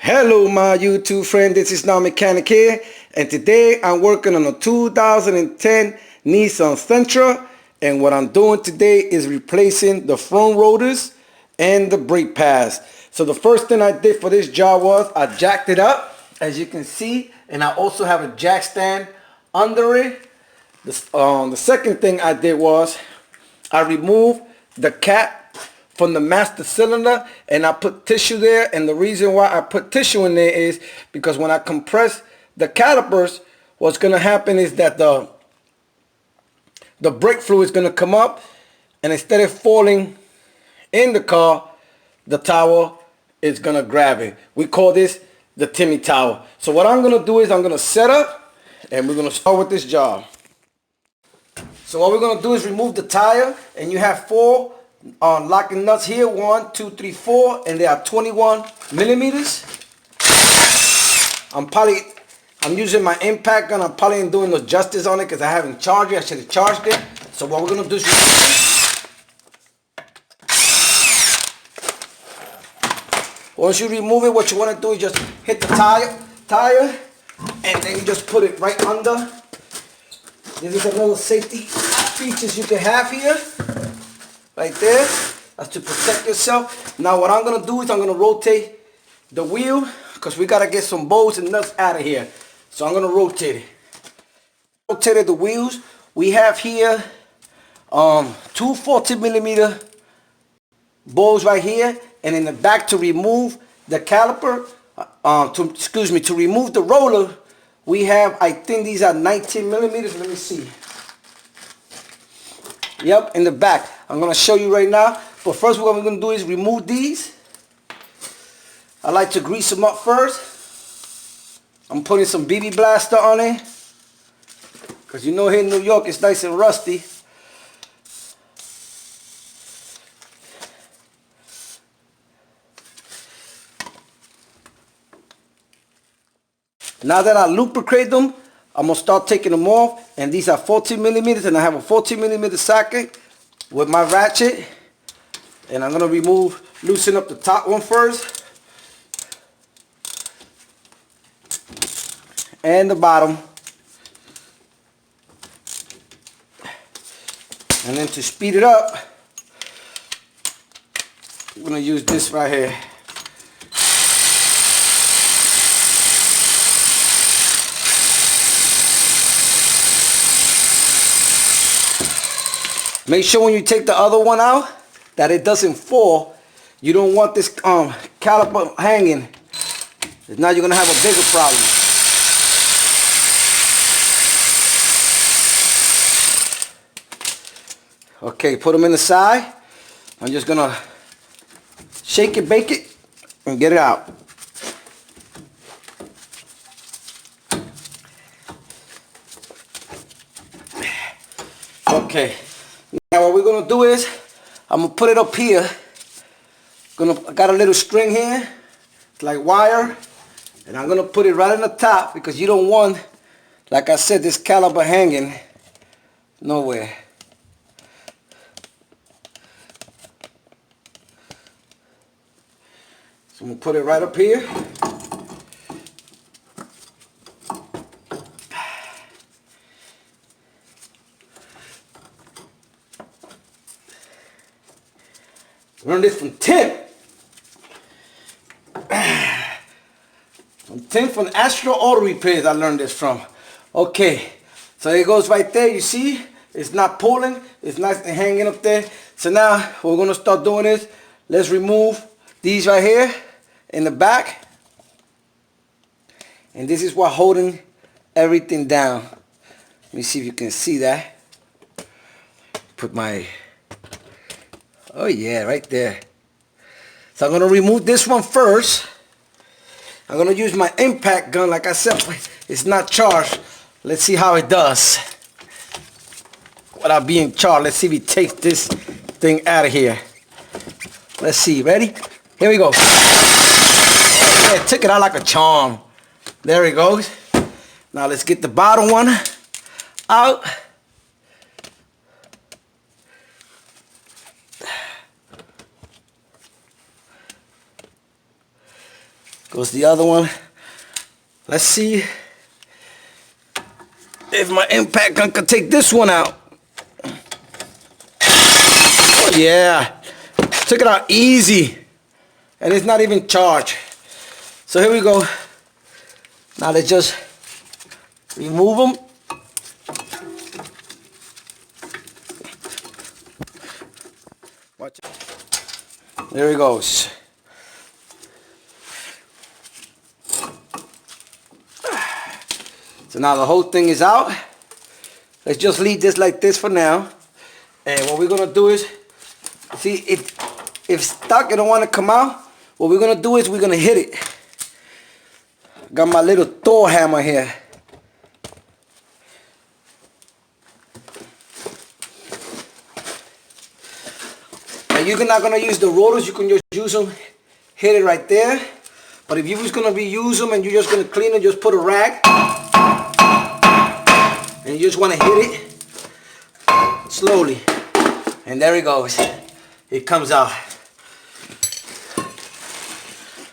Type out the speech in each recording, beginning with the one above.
Hello my YouTube friend, this is now Mechanic here, and today I'm working on a 2010 Nissan Sentra, and what I'm doing today is replacing the front rotors and the brake pads. So the first thing I did for this job was I jacked it up, as you can see, and I also have a jack stand under it. The second thing I did was I removed the cap from the master cylinder and I put tissue there, and the reason why I put tissue in there is because when I compress the calipers, what's going to happen is that the brake fluid is going to come up, and instead of falling in the car, the tower is going to grab it. We call this the Timmy tower. So what I'm going to do is I'm going to set up and we're going to start with this job. So what we're going to do is remove the tire, and you have four locking nuts here, 1, 2, 3, 4, and they are 21 millimeters. I'm using my impact gun. I'm probably doing no justice on it because I haven't charged it. I should have charged it. So what we're gonna do is once you remove it, what you want to do is just hit the tire, and then you just put it right under. This is another safety features you can have here. Right there, that's to protect yourself. Now what I'm gonna do is I'm gonna rotate the wheel because we gotta get some bolts and nuts out of here. So I'm gonna rotate it. Rotated the wheels. We have here two 40 millimeter bolts right here, and in the back to remove the caliper, to remove the roller, we have, I think these are 19 millimeters. Let me see. Yep, in the back. I'm going to show you right now. But first what we're going to do is remove these. I like to grease them up first. I'm putting some BB Blaster on it, because you know here in New York it's nice and rusty. Now that I lubricate them, I'm going to start taking them off, and these are 14 millimeters, and I have a 14 millimeter socket with my ratchet, and I'm going to loosen up the top one first, and the bottom, and then to speed it up, I'm going to use this right here. Make sure when you take the other one out that it doesn't fall. You don't want this caliper hanging. Now you're going to have a bigger problem. Okay, put them in the side. I'm just going to shake it, bake it, and get it out. Okay. Now what we're gonna do is I'm gonna put it up here. I got a little string here, it's like wire, and I'm gonna put it right on the top because you don't want, like I said, this caliper hanging nowhere. So I'm gonna put it right up here. Learned this from Tim. From Astro Auto Repairs, I learned this from. Okay, so it goes right there. You see, it's not pulling. It's nice and hanging up there. So now what we're gonna start doing is, let's remove these right here in the back. And this is what holding everything down. Let me see if you can see that. Put my, oh yeah, right there. So I'm going to remove this one first. I'm going to use my impact gun. Like I said, it's not charged. Let's see how it does without being charged. Let's see if it takes this thing out of here. Let's see. Ready? Here we go. Yeah, it took it out like a charm. There it goes. Now let's get the bottom one out. Goes the other one. Let's see if my impact gun can take this one out. Oh yeah, took it out easy. And it's not even charged. So here we go. Now let's just remove them. Watch it. There he goes. So now the whole thing is out. Let's just leave this like this for now. And what we're gonna do is, see, if stuck, you don't want to come out, what we're gonna do is we're gonna hit it. Got my little Thor hammer here. And you're not gonna use the rotors, you can just use them, hit it right there. But if you was gonna be use them and you're just gonna clean it, just put a rag. And you just wanna hit it slowly. And there it goes. It comes out.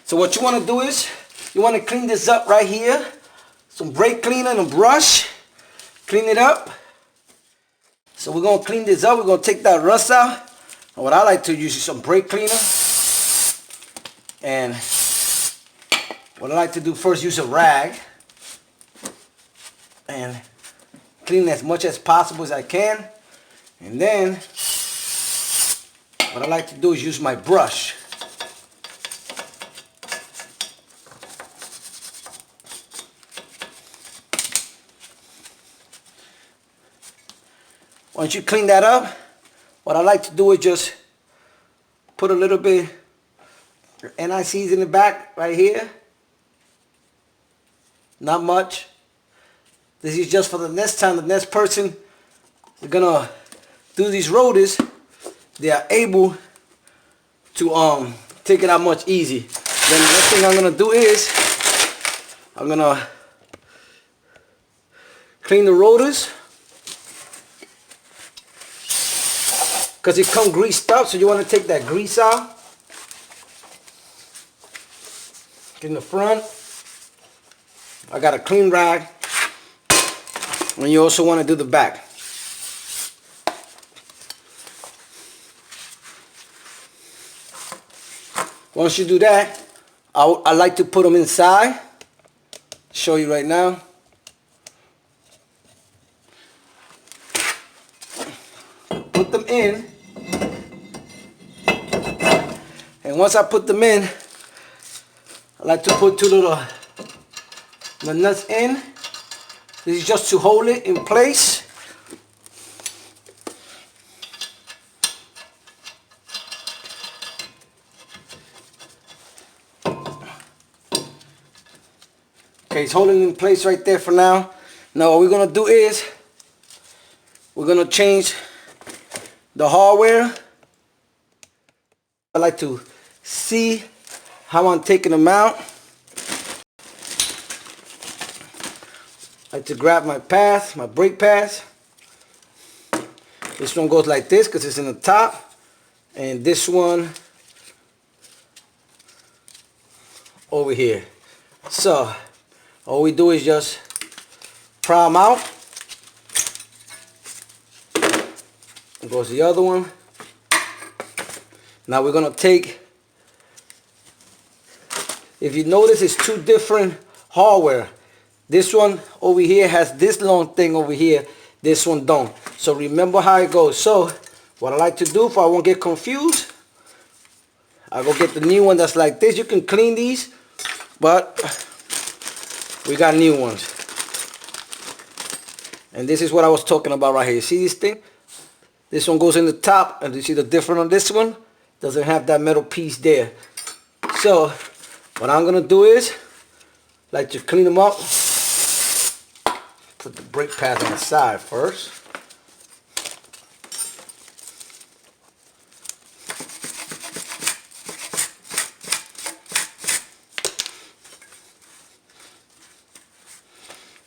So what you wanna do is, you wanna clean this up right here. Some brake cleaner and a brush. Clean it up. So we're gonna clean this up. We're gonna take that rust out. And what I like to use is some brake cleaner. And what I like to do first, use a rag. And clean as much as possible as I can. And then, what I like to do is use my brush. Once you clean that up, what I like to do is just put a little bit of NICs in the back right here. Not much. This is just for the next time, the next person is gonna do these rotors, they are able to take it out much easy. Then the next thing I'm gonna do is I'm gonna clean the rotors, because it comes greased up, so you want to take that grease out. In the front, I got a clean rag. And you also want to do the back. Once you do that, I like to put them inside. Show you right now. Put them in. And once I put them in, I like to put the nuts in. This is just to hold it in place. Okay, it's holding in place right there for now. Now what we're gonna do is we're gonna change the hardware. I like to see how I'm taking them out. I like to grab my pads, my brake pads. This one goes like this because it's in the top. And this one over here. So all we do is just pry them out. And goes the other one. Now we're gonna take, if you notice, it's two different hardware. This one over here has this long thing over here. This one don't. So remember how it goes. So what I like to do, if I won't get confused, I go get the new one that's like this. You can clean these, but we got new ones. And this is what I was talking about right here. You see this thing? This one goes in the top, and you see the difference on this one? Doesn't have that metal piece there. So what I'm gonna do is like to clean them up. Put the brake pads on the side first.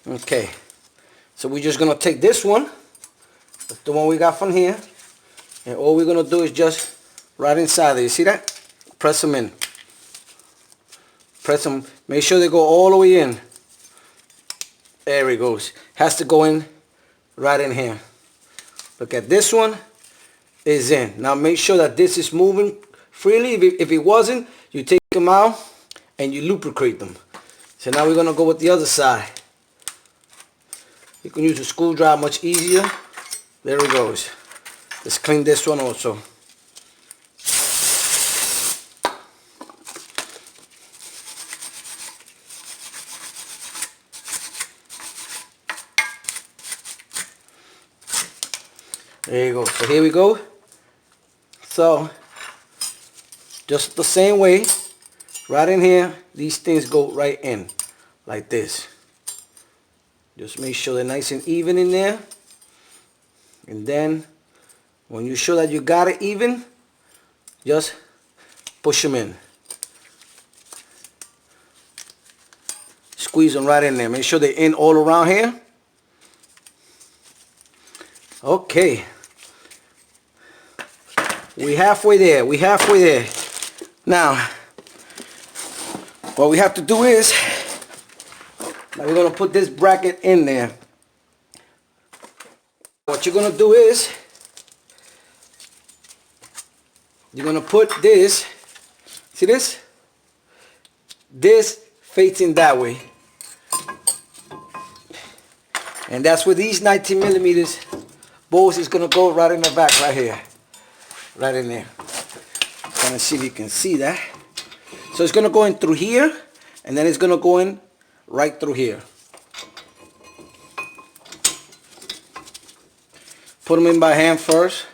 Okay, so we're just gonna take this one, the one we got from here, and all we're gonna do is just right inside there. You see that? Press them in. Press them. Make sure they go all the way in. There it goes. Has to go in right in here. Look at this one. Is in. Now make sure that this is moving freely. If it wasn't, you take them out and you lubricate them. So now we're going to go with the other side. You can use a screwdriver much easier. There it goes. Let's clean this one also. There you go. So here we go. So just the same way, right in here, these things go right in like this. Just make sure they're nice and even in there. And then when you're sure that you got it even, just push them in. Squeeze them right in there. Make sure they're in all around here. Okay. We halfway there. We halfway there. Now, what we have to do is, now we're going to put this bracket in there. What you're going to do is, you're going to put this, see this? This facing that way. And that's where these 19 millimeters bolts is going to go right in the back right here. Right in there. Trying to see if you can see that. So it's going to go in through here, and then it's going to go in right through here. Put them in by hand first.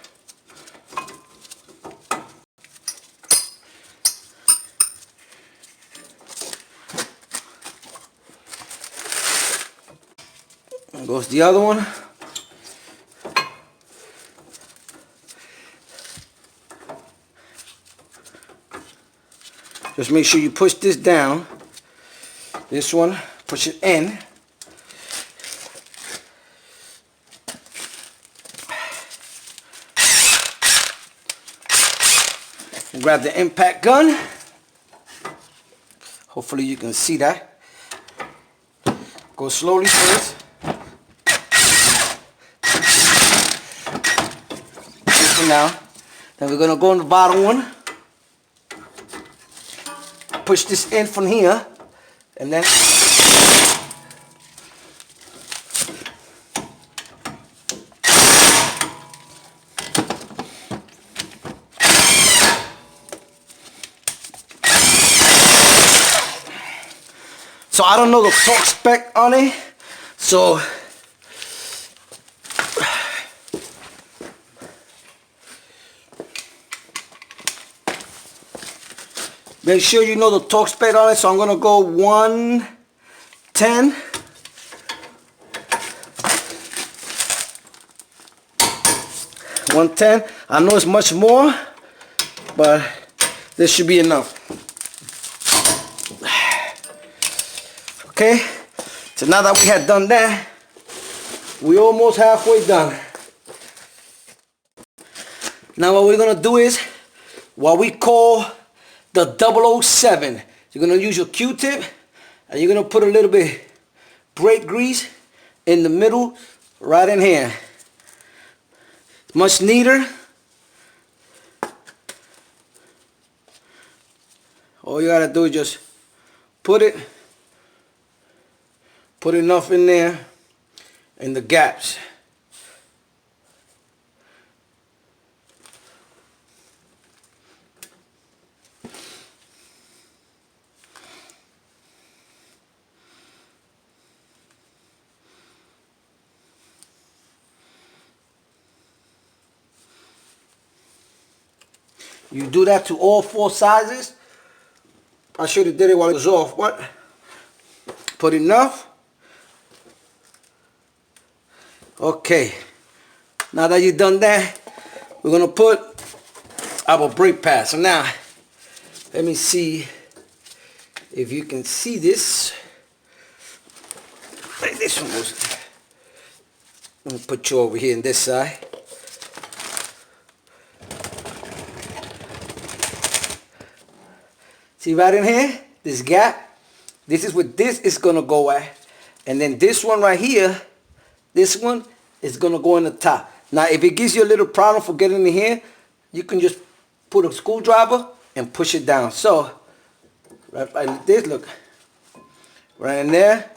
There goes the other one. Just make sure you push this down. This one, push it in. And grab the impact gun. Hopefully you can see that. Go slowly first. This one now. Then we're going to go on the bottom one. Push this in from here, and then so I don't know the torque spec on it, so make sure you know the torque spec on it. So I'm going to go 110. 110. I know it's much more, but this should be enough. Okay, so now that we had done that, we almost halfway done. Now what we're going to do is what we call the 007. You're going to use your Q-tip, and you're going to put a little bit brake grease in the middle, right in here. Much neater. All you got to do is just put enough in there, in the gaps. You do that to all 4 sizes. I should have did it while it was off, but put enough. Okay, now that you've done that, we're gonna put our brake pads. So now, let me see if you can see this. Like this one goes. I'm gonna put you over here on this side. See right in here? this gap, this is where this is gonna go at. And then this one right here, this one is gonna go in the top. Now if it gives you a little problem for getting in here, you can just put a screwdriver and push it down. So, right like this, look. Right in there.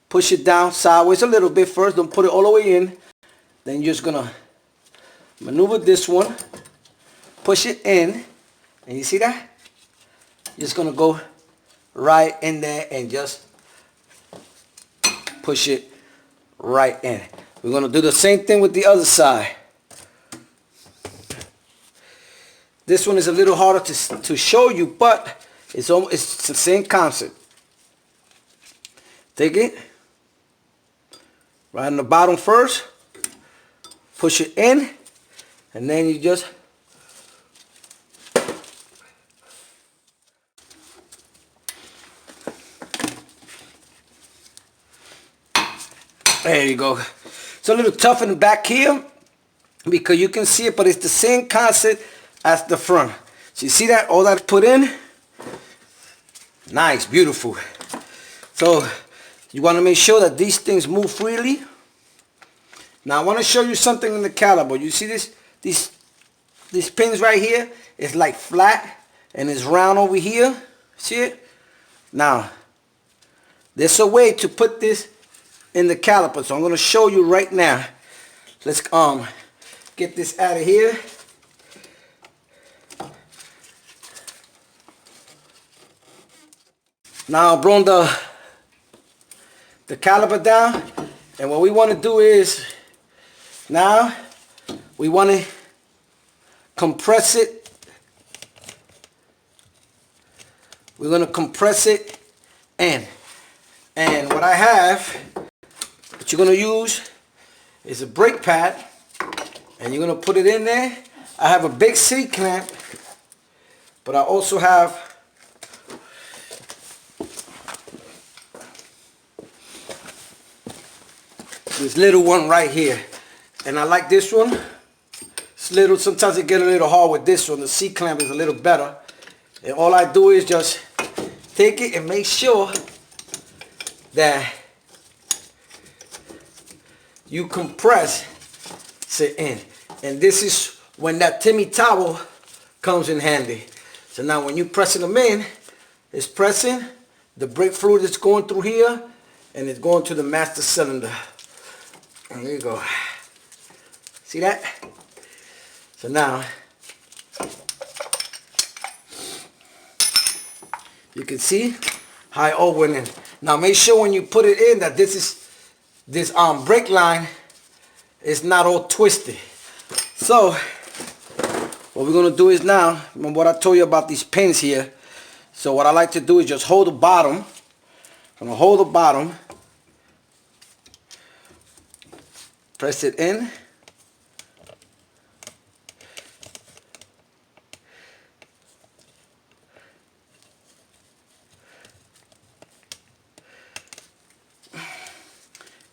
Push it down sideways a little bit first. Don't put it all the way in. Then you're just gonna maneuver this one. Push it in. And you see that? You're just gonna go right in there and just push it right in. We're gonna do the same thing with the other side. This one is a little harder to show you, but it's the same concept. Take it right on the bottom first, push it in, and then you just there you go. It's a little tough in the back here because you can see it, but it's the same concept as the front. So you see that? All that put in. Nice, beautiful. So you want to make sure that these things move freely. Now I want to show you something in the caliper. You see this? These pins right here, it's like flat and it's round over here. See it? Now, there's a way to put this in the caliper, so I'm going to show you right now. Let's get this out of here. Now I brought the caliper down, and what we want to do is now we want to compress it. We're going to compress it in, and what I have, what you're going to use is a brake pad, and you're going to put it in there. I have a big C-clamp, but I also have this little one right here, and I like this one. It's little. Sometimes it get a little hard with this one. The C-clamp is a little better, and all I do is just take it and make sure that you compress it in, and this is when that Timmy towel comes in handy. So now when you pressing them in, it's pressing, the brake fluid is going through here, and it's going to the master cylinder. And there you go. See that? So now you can see how it all went in. Now make sure when you put it in that this brake line is not all twisted. So what we're gonna do is now, remember what I told you about these pins here. So what I like to do is just hold the bottom. I'm gonna hold the bottom, press it in,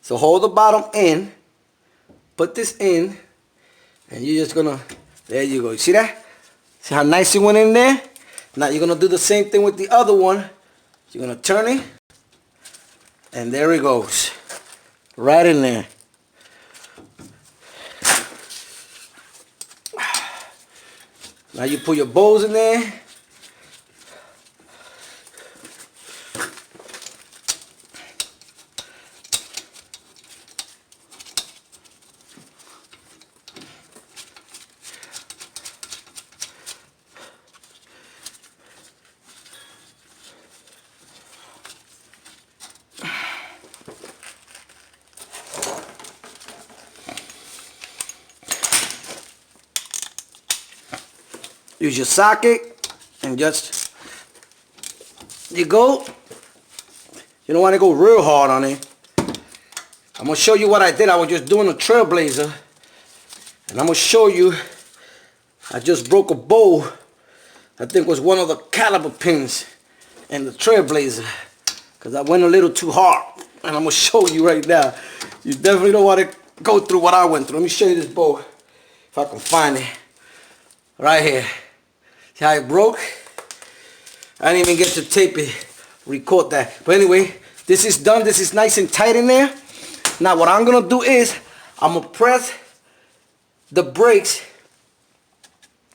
so hold the bottom in, put this in, and you're just gonna, there you go. You see that? See how nice it went in there? Now you're gonna do the same thing with the other one. You're gonna turn it, and there it goes, right in there. Now you put your bows in there. Use your socket and just, you go. You don't want to go real hard on it. I'm going to show you what I did. I was just doing a trailblazer. And I'm going to show you, I just broke a bow. I think it was one of the caliper pins in the trailblazer, because I went a little too hard. And I'm going to show you right now. You definitely don't want to go through what I went through. Let me show you this bow, if I can find it. Right here. See how it broke? I didn't even get to tape it, record that. But anyway, this is done. This is nice and tight in there. Now what I'm gonna do is I'm gonna press the brakes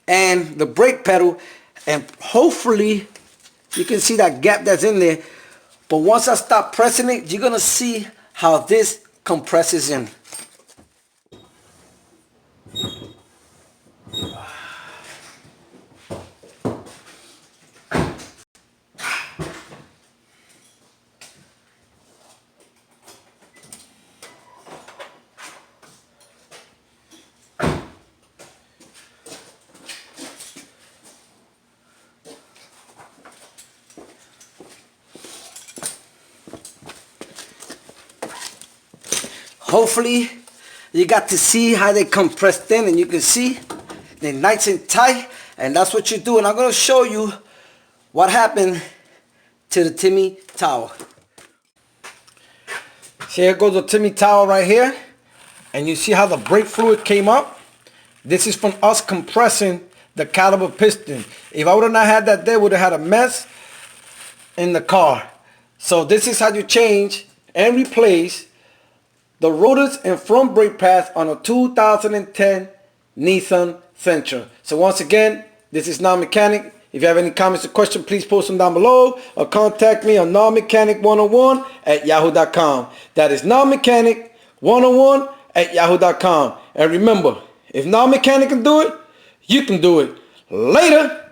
and the brake pedal, and hopefully you can see that gap that's in there. But once I stop pressing it, you're gonna see how this compresses in. Hopefully you got to see how they compressed in, and you can see they're nice and tight, and that's what you do. And I'm going to show you what happened to the Timmy towel. So here goes the Timmy towel right here, and you see how the brake fluid came up. This is from us compressing the caliper piston. If I would have not had that there, would have had a mess in the car. So this is how you change and replace the rotors and front brake pads on a 2010 Nissan Sentra. So once again, this is Non-Mechanic. If you have any comments or questions, please post them down below or contact me on nonmechanic101@yahoo.com. That is nonmechanic101@yahoo.com. And remember, if Non-Mechanic can do it, you can do it. Later.